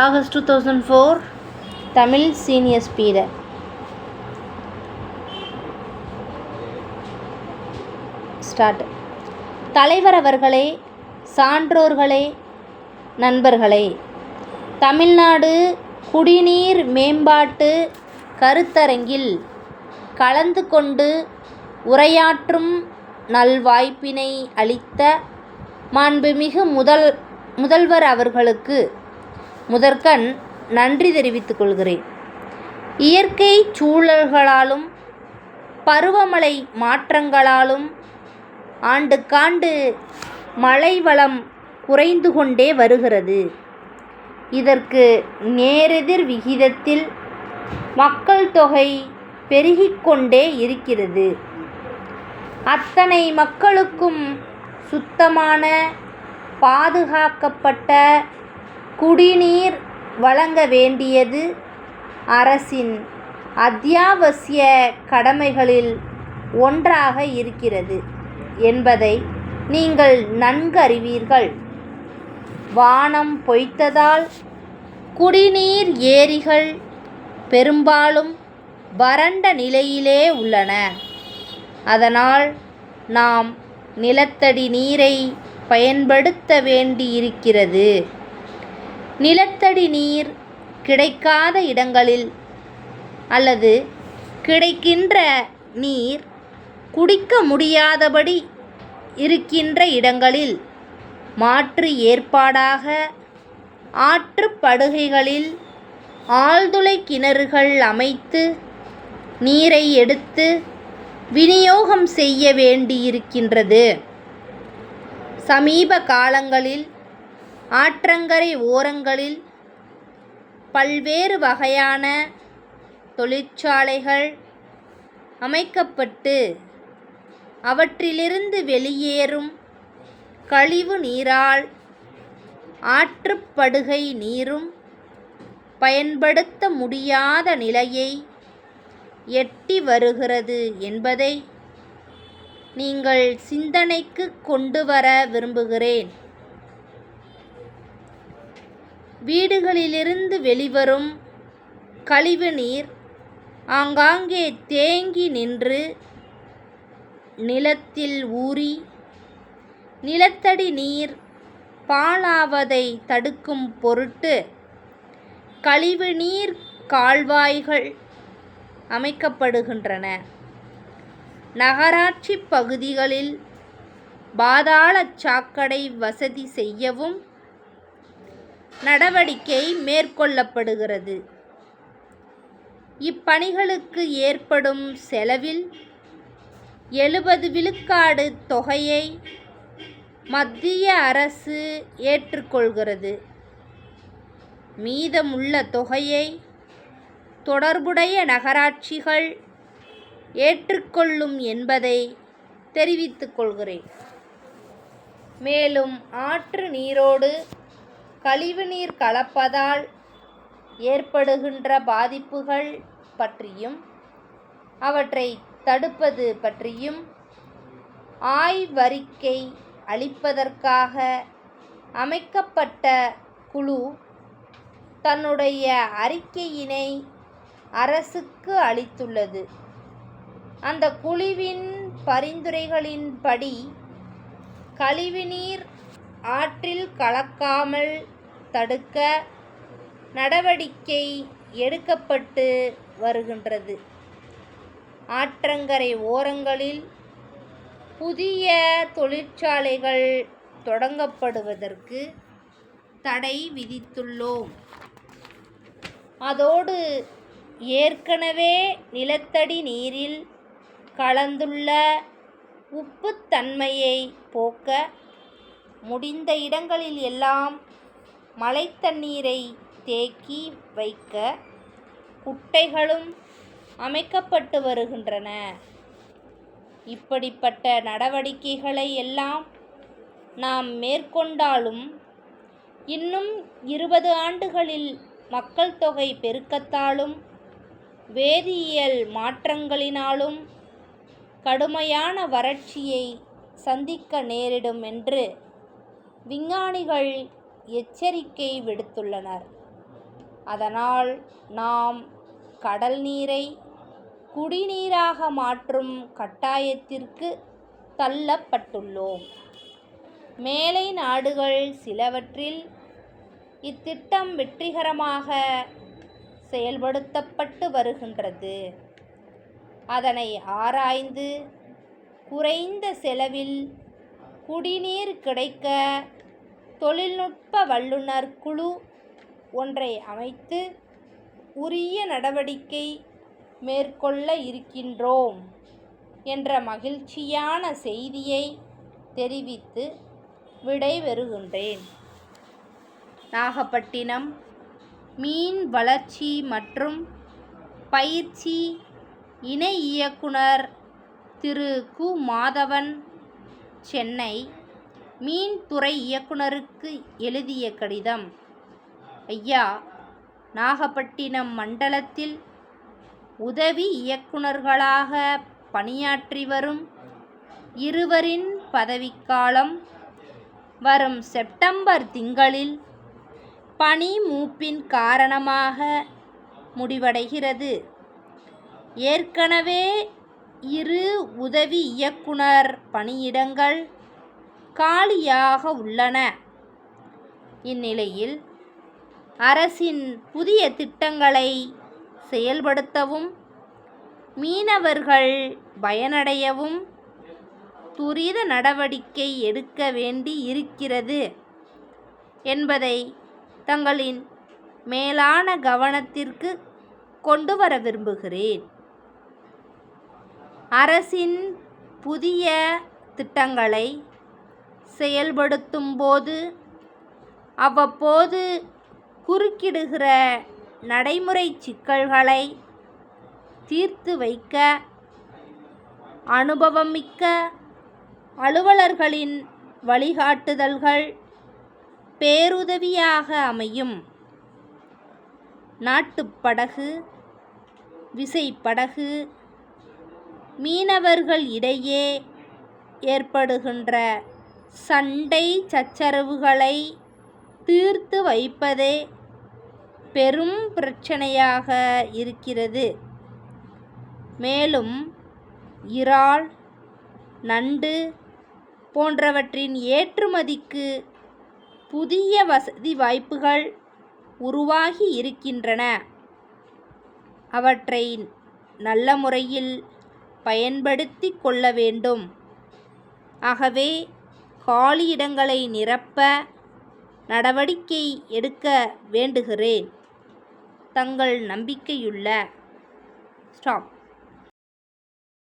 August 2004, Tamil Senior Speeder. Start. தலைவர் அவர்களே, சான்றோர்களே, நண்பர்களே, தமிழ்நாடு குடிநீர் மேம்பாட்டு கருத்தரங்கில் கலந்து கொண்டு உரையாற்றும் நல்வாய்ப்பினை அளித்த மாண்புமிகு முதல்வர் அவர்களுக்கு முதற்கண் நன்றி தெரிவித்துக் கொள்கிறேன். இயற்கை சூழல்களாலும் பருவமழை மாற்றங்களாலும் ஆண்டுக்காண்டு மழை வளம் குறைந்து கொண்டே வருகிறது. இதற்கு நேரெதிர் விகிதத்தில் மக்கள் தொகை பெருகிக்கொண்டே இருக்கிறது. அத்தனை மக்களுக்கும் சுத்தமான, பாதுகாக்கப்பட்ட குடிநீர் வழங்க வேண்டியது அரசின் அத்தியாவசிய கடமைகளில் ஒன்றாக இருக்கிறது என்பதை நீங்கள் நன்கறிவீர்கள். வானம் பொய்த்ததால் குடிநீர் ஏரிகள் பெரும்பாலும் வறண்ட நிலையிலே உள்ளன. அதனால் நாம் நிலத்தடி நீரை பயன்படுத்த வேண்டியிருக்கிறது. நிலத்தடி நீர் கிடைக்காத இடங்களில் அல்லது கிடைக்கின்ற நீர் குடிக்க முடியாதபடி இருக்கின்ற இடங்களில் மாற்று ஏற்பாடாக ஆற்றுப்படுகைகளில் ஆழ்துளை கிணறுகள் அமைத்து நீரை எடுத்து விநியோகம் செய்ய வேண்டியிருக்கின்றது. சமீப காலங்களில் ஆற்றங்கரை ஓரங்களில் பல்வேறு வகையான தொழிற்சாலைகள் அமைக்கப்பட்டு அவற்றிலிருந்து வெளியேறும் கழிவு நீரால் ஆற்றுப்படுகை நீரும் பயன்படுத்த முடியாத நிலையை எட்டி வருகிறது என்பதை நீங்கள் சிந்தனைக்கு கொண்டு வர விரும்புகிறேன். வீடுகளிலிருந்து வெளிவரும் கழிவு நீர் ஆங்காங்கே தேங்கி நின்று நிலத்தில் ஊறி நிலத்தடி நீர் பாழாவதை தடுக்கும் பொருட்டு கழிவுநீர் கால்வாய்கள் அமைக்கப்படுகின்றன. நகராட்சி பகுதிகளில் பாதாள சாக்கடை வசதி செய்யவும் நடவடிக்கை மேற்கொள்ளப்படுகிறது. இப்பணிகளுக்கு ஏற்படும் செலவில் 70 விழுக்காடு தொகையை மத்திய அரசு ஏற்றுக்கொள்கிறது. மீதமுள்ள தொகையை தொடர்புடைய நகராட்சிகள் ஏற்றுக்கொள்ளும் என்பதை தெரிவித்துக் கொள்கிறேன். மேலும் ஆற்று நீரோடு கழிவுநீர் கலப்பதால் ஏற்படுகின்ற பாதிப்புகள் பற்றியும் அவற்றை தடுப்பது பற்றியும் ஆய்வறிக்கை அளிப்பதற்காக அமைக்கப்பட்ட குழு தன்னுடைய அறிக்கையினை அரசுக்கு அளித்துள்ளது. அந்த குழுவின் பரிந்துரைகளின்படி கழிவுநீர் ஆற்றில் கலக்காமல் தடுக்க நடவடிக்கை எடுக்கப்பட்டு வருகின்றது. ஆற்றங்கரை ஓரங்களில் புதிய தொழிற்சாலைகள் தொடங்கப்படுவதற்கு தடை விதித்துள்ளோம். அதோடு ஏற்கனவே நிலத்தடி நீரில் கலந்துள்ள உப்புத்தன்மையை போக்க முடிந்த இடங்களில் எல்லாம் மழைத்தண்ணீரை தேக்கி வைக்க குட்டைகளும் அமைக்கப்பட்டு வருகின்றன. இப்படிப்பட்ட நடவடிக்கைகளை எல்லாம் நாம் மேற்கொண்டாலும் இன்னும் 20 ஆண்டுகளில் மக்கள் தொகை பெருக்கத்தாலும் வேதியியல் மாற்றங்களினாலும் கடுமையான வறட்சியை சந்திக்க நேரிடும் என்று விஞ்ஞானிகள் எச்சரிக்கை விடுத்துள்ளனர். அதனால் நாம் கடல் நீரை குடிநீராக மாற்றும் கட்டாயத்திற்கு தள்ளப்பட்டுள்ளோம். மேலை நாடுகள் சிலவற்றில் இத்திட்டம் வெற்றிகரமாக செயல்படுத்தப்பட்டு வருகின்றது. அதனை ஆராய்ந்து குறைந்த செலவில் குடிநீர் கிடைக்க தொழில்நுட்ப வல்லுநர் குழு ஒன்றை அமைத்து உரிய நடவடிக்கை மேற்கொள்ள இருக்கின்றோம் என்ற மகிழ்ச்சியான செய்தியை தெரிவித்து விடைபெறுகின்றேன். நாகப்பட்டினம் மீன் வளர்ச்சி மற்றும் பயிற்சி இணை இயக்குனர் திரு கு. மாதவன் சென்னை மீன்துறை இயக்குனருக்கு எழுதிய கடிதம். ஐயா, நாகப்பட்டினம் மண்டலத்தில் உதவி இயக்குனர்களாக பணியாற்றி வரும் இருவரின் பதவிக்காலம் வரும் செப்டம்பர் திங்களில் பணி மூப்பின் காரணமாக முடிவடைகிறது. ஏற்கனவே 2 உதவி இயக்குனர் பணியிடங்கள் காலியாக உள்ளன. இந்நிலையில் அரசின் புதிய திட்டங்களை செயல்படுத்தவும் மீனவர்கள் பயனடையவும் துரித நடவடிக்கை எடுக்க வேண்டி இருக்கிறது என்பதை தங்களின் மேலான கவனத்திற்கு கொண்டு வர விரும்புகிறேன். அரசின் புதிய திட்டங்களை செயல்படுத்தும் போது அவ்வப்போது குறுக்கிடுகிற நடைமுறை சிக்கல்களை தீர்த்து வைக்க அனுபவமிக்க அலுவலர்களின் வழிகாட்டுதல்கள் பேருதவியாக அமையும். நாட்டுப்படகு, விசைப்படகு மீனவர்கள் இடையே ஏற்படுகின்ற சண்டை சச்சரவுகளை தீர்த்து வைப்பதே பெரும் பிரச்சனையாக இருக்கிறது. மேலும் இறால், நண்டு போன்றவற்றின் ஏற்றுமதிக்கு புதிய வசதி வாய்ப்புகள் உருவாகி இருக்கின்றன. அவற்றை நல்ல முறையில் பயன்படுத்தி கொள்ள வேண்டும். ஆகவே காலியிடங்களை நிரப்ப நடவடிக்கை எடுக்க வேண்டுகிறேன். தங்கள் நம்பிக்கையுள்ள ஸ்டாப்.